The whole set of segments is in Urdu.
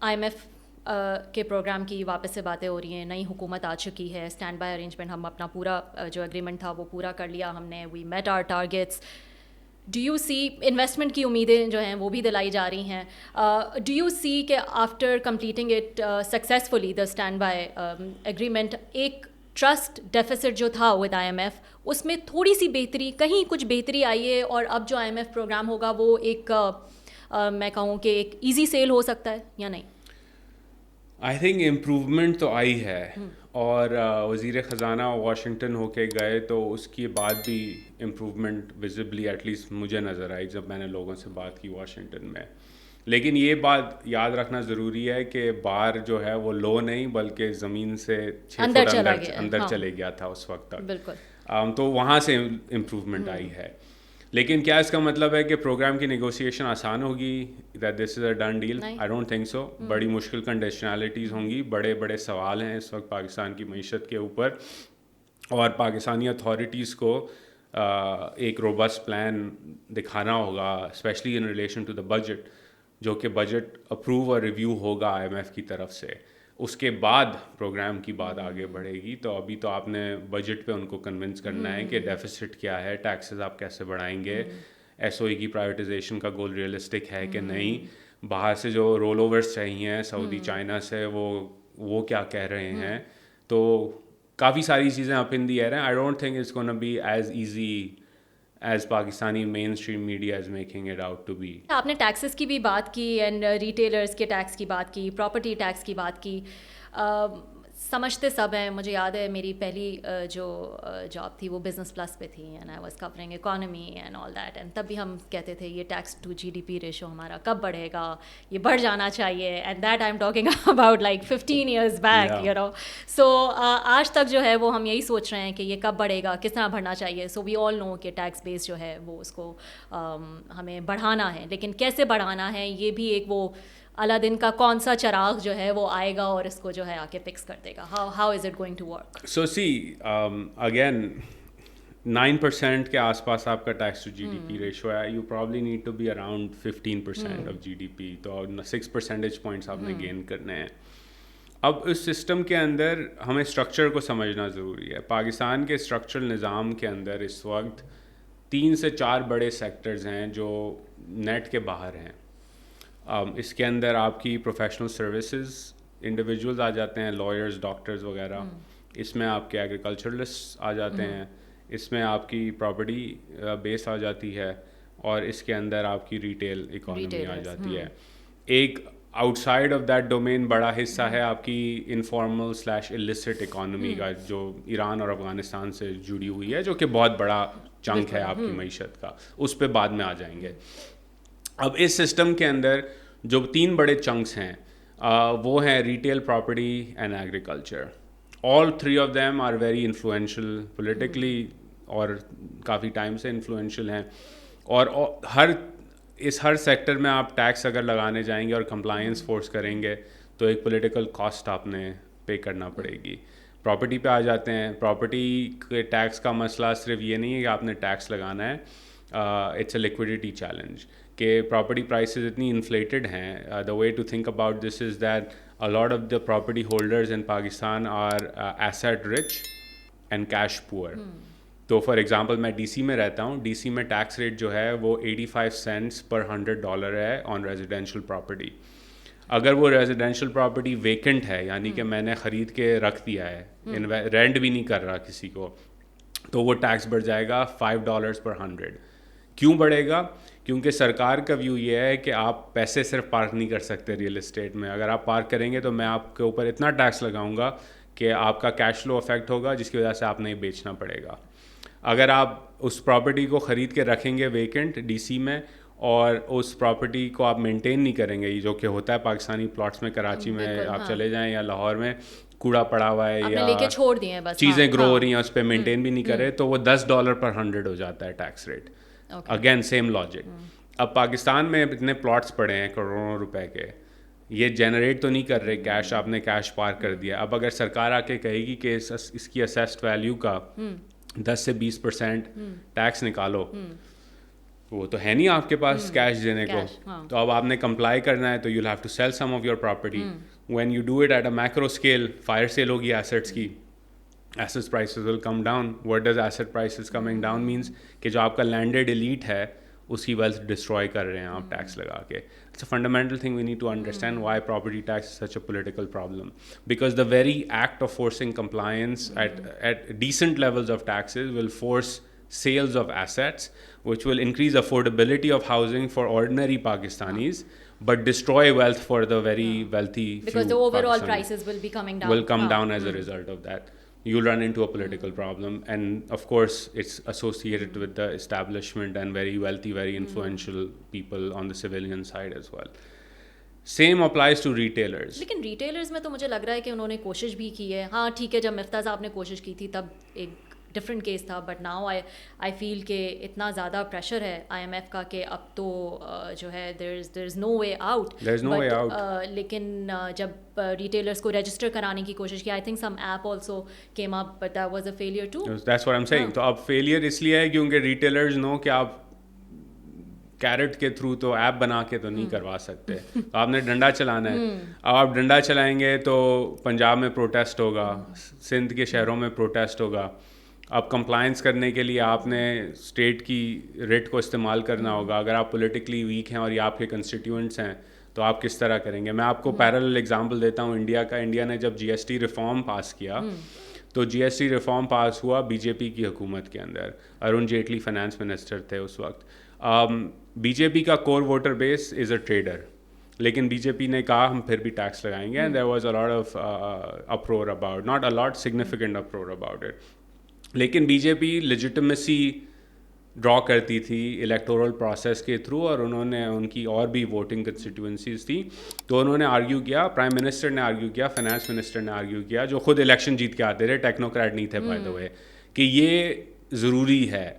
آئی ایم ایف کے پروگرام کی واپس سے باتیں ہو رہی ہیں, نئی حکومت آ چکی ہے, اسٹینڈ بائی ارینجمنٹ, ہم اپنا پورا جو ایگریمنٹ تھا وہ پورا کر لیا ہم نے, we met our targets. Do you see investment کی امیدیں جو ہیں وہ بھی دلائی جا رہی ہیں, ڈو یو سی کہ after completing it successfully the stand by agreement, ایک ٹرسٹ ڈیفیسٹ جو تھا ود آئی ایم ایف اس میں تھوڑی سی بہتری, کہیں کچھ بہتری آئی ہے, اور اب جو آئی ایم ایف پروگرام ہوگا وہ ایک میں کہوں کہ ایک ایزی سیل ہو سکتا ہے یا نہیں؟ آئی تھنک امپروومنٹ تو آئی ہے, اور وزیر خزانہ واشنگٹن ہو کے گئے تو اس کے بعد بھی امپروومنٹ وزبلی ایٹ لیسٹ مجھے نظر آئی جب میں نے لوگوں سے بات کی واشنگٹن میں. لیکن یہ بات یاد رکھنا ضروری ہے کہ بار جو ہے وہ لو نہیں بلکہ زمین سے 6 فٹ اندر چلے گیا تھا اس وقت تک. بالکل. تو وہاں سے امپروومنٹ آئی ہے. لیکن کیا اس کا مطلب ہے کہ پروگرام کی نیگوسیشن آسان ہوگی, that this is a done deal? I don't think so. بڑی مشکل کنڈیشنالٹیز ہوں گی, بڑے بڑے سوال ہیں اس وقت پاکستان کی معیشت کے اوپر, اور پاکستانی اتھارٹیز کو ایک روبسٹ پلان دکھانا ہوگا, especially in relation to the budget, جو کہ بجٹ اپروو اور ریویو ہوگا آئی ایم ایف کی طرف سے. اس کے بعد پروگرام کی بات آگے بڑھے گی. تو ابھی تو آپ نے بجٹ پہ ان کو کنونس کرنا ہے کہ ڈیفیسٹ کیا ہے, ٹیکسز آپ کیسے بڑھائیں گے, ایس او ای کی پرائیویٹائزیشن کا گول ریئلسٹک ہے کہ نہیں, باہر سے جو رول اوورس چاہیے سعودی چائنا سے وہ کیا کہہ رہے ہیں. تو کافی ساری چیزیں اپ ان دی ایئر ہیں. I don't think it's gonna be as easy as Pakistani mainstream media is making it out to be. آپ نے ٹیکسز کی بھی بات کی اینڈ ریٹیلرز کے ٹیکس کی بات کی, پراپرٹی ٹیکس کی بات کی. سمجھتے سب ہیں, مجھے یاد ہے میری پہلی جو جاب تھی وہ بزنس پلس پہ تھی, and I was covering economy and all that, and تب بھی ہم کہتے تھے یہ tax to G D P ratio ہمارا کب بڑھے گا, یہ بڑھ جانا چاہیے, and that I am talking about like 15 years back, you know. So آج تک جو ہے وہ ہم یہی سوچ رہے ہیں کہ یہ کب بڑھے گا, کس طرح بڑھنا چاہیے. سو وی آل نو کہ ٹیکس بیس جو ہے وہ اس کو ہمیں بڑھانا ہے, لیکن کیسے بڑھانا ہے یہ بھی ایک وہ الادین کا کون سا چراغ جو ہے وہ آئے گا اور اس کو جو ہے آ کے فکس کر دے گا. How is it going to work? So see again 9% کے آس پاس آپ کا tax to G D P ratio ہے. You probably need to be around 15% of G D P. تو 6 percentage points آپ نے گین کرنے ہیں. اب اس سسٹم کے اندر ہمیں اسٹرکچر کو سمجھنا ضروری ہے. پاکستان کے اسٹرکچرل نظام کے اندر اس وقت 3 سے 4 بڑے سیکٹرز ہیں جو نیٹ کے باہر ہیں. اس کے اندر آپ کی پروفیشنل سروسز انڈیویجولز آ جاتے ہیں, لائرز, ڈاکٹرز وغیرہ. اس میں آپ کے ایگریکلچرلسٹ آ جاتے ہیں. اس میں آپ کی پراپرٹی بیس آ جاتی ہے, اور اس کے اندر آپ کی ریٹیل اکانومی آ جاتی ہے. ایک out side of that domain بڑا حصہ ہے آپ کی انفارمل / illicit اکانومی کا, جو ایران اور افغانستان سے جڑی ہوئی ہے, جو کہ بہت بڑا چنک ہے آپ کی معیشت کا. اس پہ بعد میں آ جائیں گے. اب اس سسٹم کے اندر جو 3 بڑے چنکس ہیں وہ ہیں retail, property and agriculture. All 3 of them are very influential politically, اور کافی ٹائم سے انفلوئنشیل ہیں. اور ہر سیکٹر میں آپ ٹیکس اگر لگانے جائیں گے اور کمپلائنس فورس کریں گے تو ایک پولیٹیکل کاسٹ آپ نے پے کرنا پڑے گی. پراپرٹی پہ آ جاتے ہیں. پراپرٹی کے ٹیکس کا مسئلہ صرف یہ نہیں ہے کہ آپ نے ٹیکس لگانا ہے, اٹس اے لیکوڈیٹی چیلنج کہ پراپرٹی پرائسز اتنی انفلیٹڈ ہیں. The way to think about this is that a lot of the property holders in Pakistan are asset rich and cash poor. تو فار ایگزامپل میں ڈی سی میں رہتا ہوں. ڈی سی میں ٹیکس ریٹ جو ہے وہ 85 cents per $100 ہے آن ریزیڈینشیل پراپرٹی. اگر وہ ریزیڈینشیل پراپرٹی ویکنٹ ہے, یعنی کہ میں نے خرید کے رکھ دیا ہے, رینٹ بھی نہیں کر رہا کسی کو, تو وہ ٹیکس بڑھ جائے گا $5 per 100. کیوں بڑھے گا؟ کیونکہ سرکار کا ویو یہ ہے کہ آپ پیسے صرف پارک نہیں کر سکتے ریئل اسٹیٹ میں. اگر آپ پارک کریں گے تو میں آپ کے اوپر اتنا ٹیکس لگاؤں گا کہ آپ کا کیش فلو افیکٹ ہوگا, جس کی وجہ سے آپ نہیں بیچنا پڑے گا. اگر آپ اس پراپرٹی کو خرید کے رکھیں گے ویکنٹ ڈی سی میں, اور اس پراپرٹی کو آپ مینٹین نہیں کریں گے, جو کہ ہوتا ہے پاکستانی پلاٹس میں, کراچی میں آپ چلے جائیں یا لاہور میں, کوڑا پڑا ہوا ہے یا چیزیں گرو ہو رہی ہیں اس پہ مینٹین بھی نہیں کرے, تو وہ $10 per 100 ہو جاتا ہے tax rate. Again same logic. اب پاکستان میں اتنے پلاٹس پڑے ہیں کروڑوں روپے کے, یہ جنریٹ تو نہیں کر رہے کیش, آپ نے کیش پارک کر دیا. اب اگر سرکار آ کے کہے گی کہ اس کی اسیسڈ ویلیو کا 10 سے 20% ٹیکس نکالو, وہ تو ہے نہیں آپ کے پاس کیش دینے کو, تو اب آپ نے کمپلائی کرنا ہے تو you have to sell some of your property. When you do it at a macro scale, fire sale ہوگی ایسیٹس کی, asset prices will come down. What does asset prices coming down means کہ جو آپ کا لینڈیڈ ایلیٹ ہے اس کی ویلتھ ڈسٹروائے کر رہے ہیں آپ ٹیکس لگا کے. It's a fundamental thing we need to understand why property tax is such a political problem, because the very act of forcing compliance at decent levels of taxes will force sales of assets, which will increase affordability of housing for ordinary Pakistanis, but destroy wealth for the very wealthy few. Because the overall prices will be coming down. Will come down as a result of that. You'll run into a political problem, and of course it's associated with the establishment and very wealthy, very influential people on the civilian side as well. Same applies to retailers. لیکن ریٹیلرز میں تو مجھے لگ رہا ہے کہ انہوں نے کوشش بھی کی ہے. ہاں ٹھیک ہے, جب مفتاح صاحب نے کوشش کی تھی تب ایک ڈفرینٹ کیس تھا, بٹ ناؤ آئی فیل کہ اتنا زیادہ پریشر ہے آئی ایم ایف کا کہ اب تو جو ہے دیر از نو وے آؤٹ. لیکن جب ریٹیلرس کو رجسٹر کرانے کی کوشش کی, I think some app also came up, but that was a failure too. That's what I am seeing. تو اب فیلئر اس لیے ہے کیونکہ ریٹیلرز نو کہ آپ کیرٹ کے تھرو تو ایپ بنا کے تو نہیں کروا سکتے, تو آپ نے ڈنڈا چلانا ہے. اب آپ ڈنڈا چلائیں گے تو پنجاب میں پروٹیسٹ ہوگا, سندھ کے شہروں میں پروٹیسٹ ہوگا. اب کمپلائنس کرنے کے لیے آپ نے اسٹیٹ کی ریٹ کو استعمال کرنا ہوگا. اگر آپ پولیٹیکلی ویک ہیں اور یہ آپ کے کنسٹیٹیوئنٹس ہیں تو آپ کس طرح کریں گے؟ میں آپ کو پیرلل ایگزامپل دیتا ہوں انڈیا کا. انڈیا نے جب جی ایس ٹی ریفارم پاس کیا تو جی ایس ٹی ریفارم پاس ہوا بی جے پی کی حکومت کے اندر. ارون جیٹلی فائنانس منسٹر تھے اس وقت. بی جے پی کا کور voter base is a trader, لیکن بی جے پی نے کہا ہم پھر بھی ٹیکس لگائیں گے, and there was a lot of اپرور about, not a lot, significant اپرور about it. لیکن بی جے پی لیجیٹمیسی ڈرا کرتی تھی الیکٹورل پروسیس کے تھرو, اور انہوں نے ان کی اور بھی ووٹنگ کنسٹیٹوئنسیز تھیں, تو انہوں نے آرگیو کیا, پرائم منسٹر نے آرگیو کیا, فائنانس منسٹر نے آرگیو کیا, جو خود الیکشن جیت کے آتے رہے, ٹیکنوکریٹ نہیں تھے بائی دا وے, کہ یہ ضروری ہے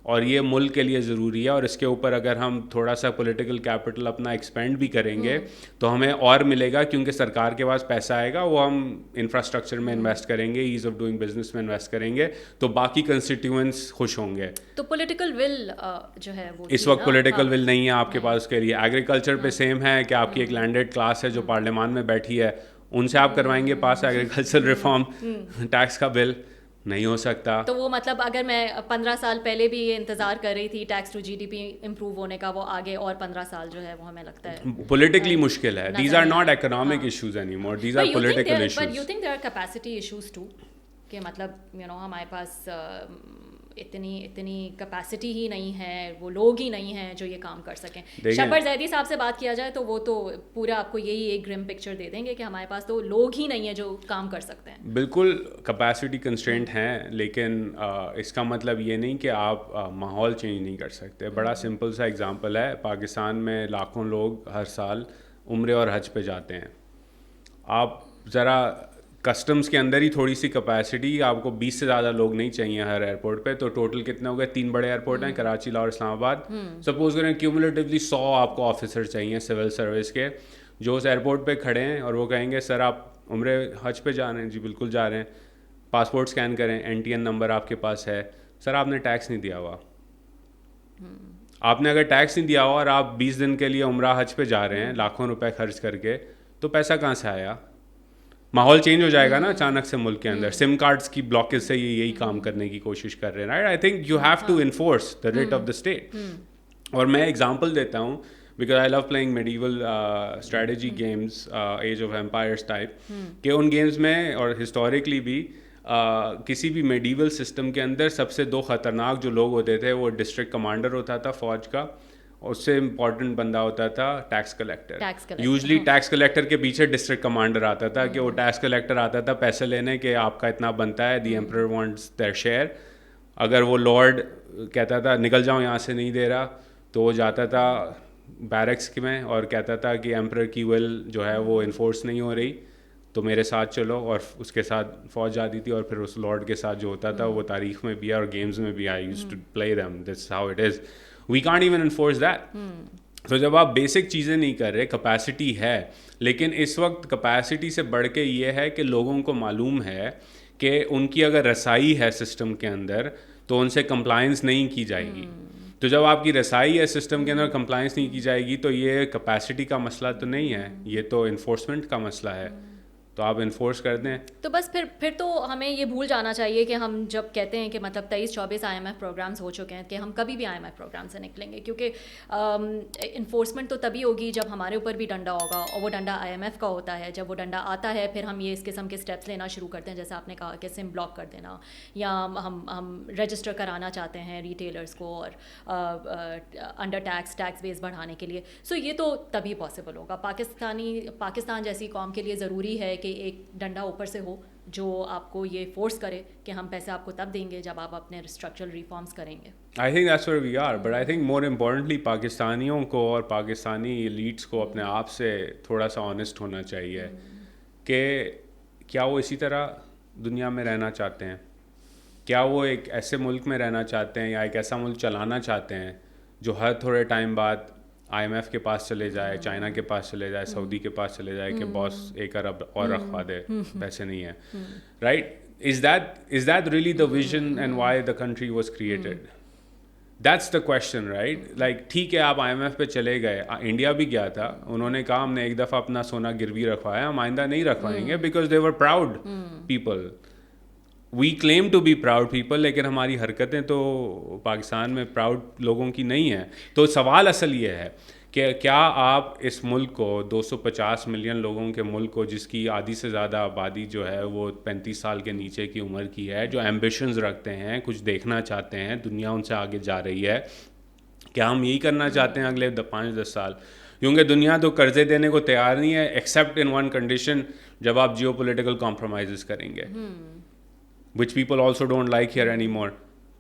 اور یہ ملک کے لیے ضروری ہے, اور اس کے اوپر اگر ہم تھوڑا سا پولیٹیکل کیپٹل اپنا ایکسپینڈ بھی کریں گے تو ہمیں اور ملے گا, کیونکہ سرکار کے پاس پیسہ آئے گا, وہ ہم انفراسٹرکچر میں انویسٹ کریں گے, ایز آف ڈوئنگ بزنس میں انویسٹ کریں گے, تو باقی کنسٹیٹیوئنٹس خوش ہوں گے. تو پولیٹیکل ول جو ہے وہ اس وقت پولیٹیکل ول نہیں ہے آپ کے پاس اس کے لیے. ایگریکلچر پہ سیم ہے کہ آپ کی ایک لینڈیڈ کلاس ہے جو پارلیمان میں بیٹھی ہے, ان سے آپ کروائیں گے پاس ایگریکلچر ریفارم, ٹیکس کا بل نہیں ہو سکتا. تو وہ مطلب اگر میں 15 سال پہلے بھی یہ انتظار کر رہی تھی tax to G D P improve ہونے کا, وہ آگے اور 15 سال جو ہے وہ ہمیں لگتا ہے پولیٹیکلی مشکل ہے. These are not economic issues any more, these are political issues. But you think there are capacity issues too, کہ مطلب ہمارے پاس اتنی کیپیسٹی ہی نہیں ہے, وہ لوگ ہی نہیں ہیں جو یہ کام کر سکیں. شبر زیدی صاحب سے بات کیا جائے تو وہ تو پورا آپ کو یہی ایک گرم پکچر دے دیں گے کہ ہمارے پاس تو لوگ ہی نہیں ہیں جو کام کر سکتے ہیں. بالکل کیپیسٹی کنسٹرینٹ ہیں, لیکن اس کا مطلب یہ نہیں کہ آپ ماحول چینج نہیں کر سکتے. بڑا سمپل سا ایگزامپل ہے, پاکستان میں لاکھوں لوگ ہر سال عمرے اور حج پہ جاتے ہیں. آپ ذرا کسٹمز کے اندر ہی تھوڑی سی کیپیسٹی, آپ کو 20 سے زیادہ لوگ نہیں چاہیے ہر ایئرپورٹ پہ, تو ٹوٹل کتنے ہو گئے؟ 3 بڑے ایئرپورٹ ہیں, کراچی, لاہور, اسلام آباد. سپوز کریں کیومولیٹیولی 100 آپ کو آفیسر چاہیے سول سروس کے, جو اس ایئرپورٹ پہ کھڑے ہیں اور وہ کہیں گے سر آپ عمرے حج پہ جا رہے ہیں؟ جی بالکل جا رہے ہیں. پاسپورٹ اسکین کریں, NTN نمبر آپ کے پاس ہے, سر آپ نے ٹیکس نہیں دیا ہوا. آپ نے اگر ٹیکس نہیں دیا ہوا اور آپ 20 دن کے لیے عمرہ حج پہ جا رہے ہیں لاکھوں روپے خرچ کر کے, تو پیسہ کہاں سے آیا؟ ماحول چینج ہو جائے گا نا اچانک سے ملک کے اندر. سم کارڈس کی بلاکیج سے یہی کام کرنے کی کوشش کر رہے ہیں, right. I think you have to enforce the writ of the state. اور میں ایگزامپل دیتا ہوں, because I love playing medieval strategy games, Age of Empires type, کہ ان گیمز میں اور ہسٹوریکلی بھی کسی بھی میڈیول سسٹم کے اندر سب سے 2 خطرناک جو لوگ ہوتے تھے, وہ ڈسٹرکٹ کمانڈر ہوتا تھا فوج کا, اس سے امپورٹنٹ بندہ ہوتا تھا tax collector. Usually tax collector کے پیچھے ڈسٹرکٹ کمانڈر آتا تھا, کہ وہ ٹیکس کلیکٹر آتا تھا پیسے لینے کہ آپ کا اتنا بنتا ہے, دی ایمپرر وانٹس دیئر شیئر. اگر وہ لارڈ کہتا تھا نکل جاؤ یہاں سے نہیں دے رہا, تو وہ جاتا تھا بیرکس میں اور کہتا تھا کہ ایمپرر کی ول جو ہے وہ انفورس نہیں ہو رہی, تو میرے ساتھ چلو, اور اس کے ساتھ فوج جاتی تھی, اور پھر اس لارڈ کے ساتھ جو ہوتا تھا وہ تاریخ میں بھی ہے اور گیمز میں بھی. I used to play them, that's how it is. We can't even enforce that. تو جب آپ بیسک چیزیں نہیں کر رہے, کیپیسٹی ہے, لیکن اس وقت کیپیسٹی سے بڑھ کے یہ ہے کہ لوگوں کو معلوم ہے کہ ان کی اگر رسائی ہے سسٹم کے اندر تو ان سے کمپلائنس نہیں کی جائے گی. تو جب آپ کی رسائی ہے سسٹم کے اندر کمپلائنس نہیں کی جائے گی تو یہ کیپیسٹی کا مسئلہ تو نہیں ہے, یہ تو انفورسمنٹ کا مسئلہ ہے, تو آپ انفورس کر دیں. تو بس پھر تو ہمیں یہ بھول جانا چاہیے کہ ہم جب کہتے ہیں کہ مطلب 23-24 IMF پروگرامز ہو چکے ہیں کہ ہم کبھی بھی IMF پروگرام سے نکلیں گے, کیونکہ انفورسمنٹ تو تبھی ہوگی جب ہمارے اوپر بھی ڈنڈا ہوگا, اور وہ ڈنڈا IMF کا ہوتا ہے. جب وہ ڈنڈا آتا ہے پھر ہم یہ اس قسم کے اسٹیپس لینا شروع کرتے ہیں, جیسے آپ نے کہا کہ سم بلاک کر دینا, یا ہم رجسٹر کرانا چاہتے ہیں ریٹیلرس کو اور انڈر ٹیکس بیس بڑھانے کے لیے. سو یہ تو تبھی پاسبل ہوگا. پاکستان جیسی قوم کے لیے ضروری ہے کہ ایک ڈنڈا اوپر سے ہو جو آپ کو یہ فورس کرے کہ ہم پیسے آپ کو تب دیں گے جب آپ اپنے اسٹرکچرل ریفارمس کریں گے. I think that's where we are, but I think more importantly پاکستانیوں کو اور پاکستانی ایلیٹس کو اپنے آپ سے تھوڑا سا آنیسٹ ہونا چاہیے کہ کیا وہ اسی طرح دنیا میں رہنا چاہتے ہیں, کیا وہ ایک ایسے ملک میں رہنا چاہتے ہیں یا ایک ایسا ملک چلانا چاہتے ہیں جو ہر تھوڑے ٹائم بعد IMF کے پاس چلے جائے, چائنا کے پاس چلے جائے, سعودی کے پاس چلے جائے کہ باس 1 ارب اور رکھوا دے, پیسے نہیں ہیں, right? Is that really the vision and why the country was created? That's the question, right? Like ٹھیک ہے آپ IMF پہ چلے گئے, انڈیا بھی گیا تھا, انہوں نے کہا ہم نے ایک دفعہ اپنا سونا گروی رکھوایا, ہم آئندہ نہیں رکھوائیں گے, because they were proud people. We claim to be proud people, لیکن ہماری حرکتیں تو پاکستان میں پراؤڈ لوگوں کی نہیں ہیں. تو سوال اصل یہ ہے کہ کیا آپ اس ملک کو 250 ملین لوگوں کے ملک کو, جس کی آدھی سے زیادہ آبادی جو ہے وہ 35 سال کے نیچے کی عمر کی ہے, جو ایمبیشنز رکھتے ہیں, کچھ دیکھنا چاہتے ہیں, دنیا ان سے آگے جا رہی ہے, کیا ہم یہی کرنا چاہتے ہیں اگلے 5-10 سال؟ کیونکہ دنیا تو قرضے دینے کو تیار نہیں ہے ایکسیپٹ ان ون کنڈیشن, جب آپ جیو پولیٹیکل کمپرومائزز کریں گے, which people also don't like here anymore.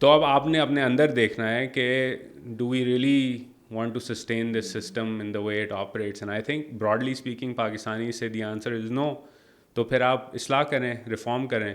تو اب آپ نے اپنے اندر دیکھنا ہے کہ do we really want to sustain this system in the way it operates? And I think broadly speaking Pakistani سے the answer is no. تو پھر آپ اصلاح کریں, ریفارم کریں.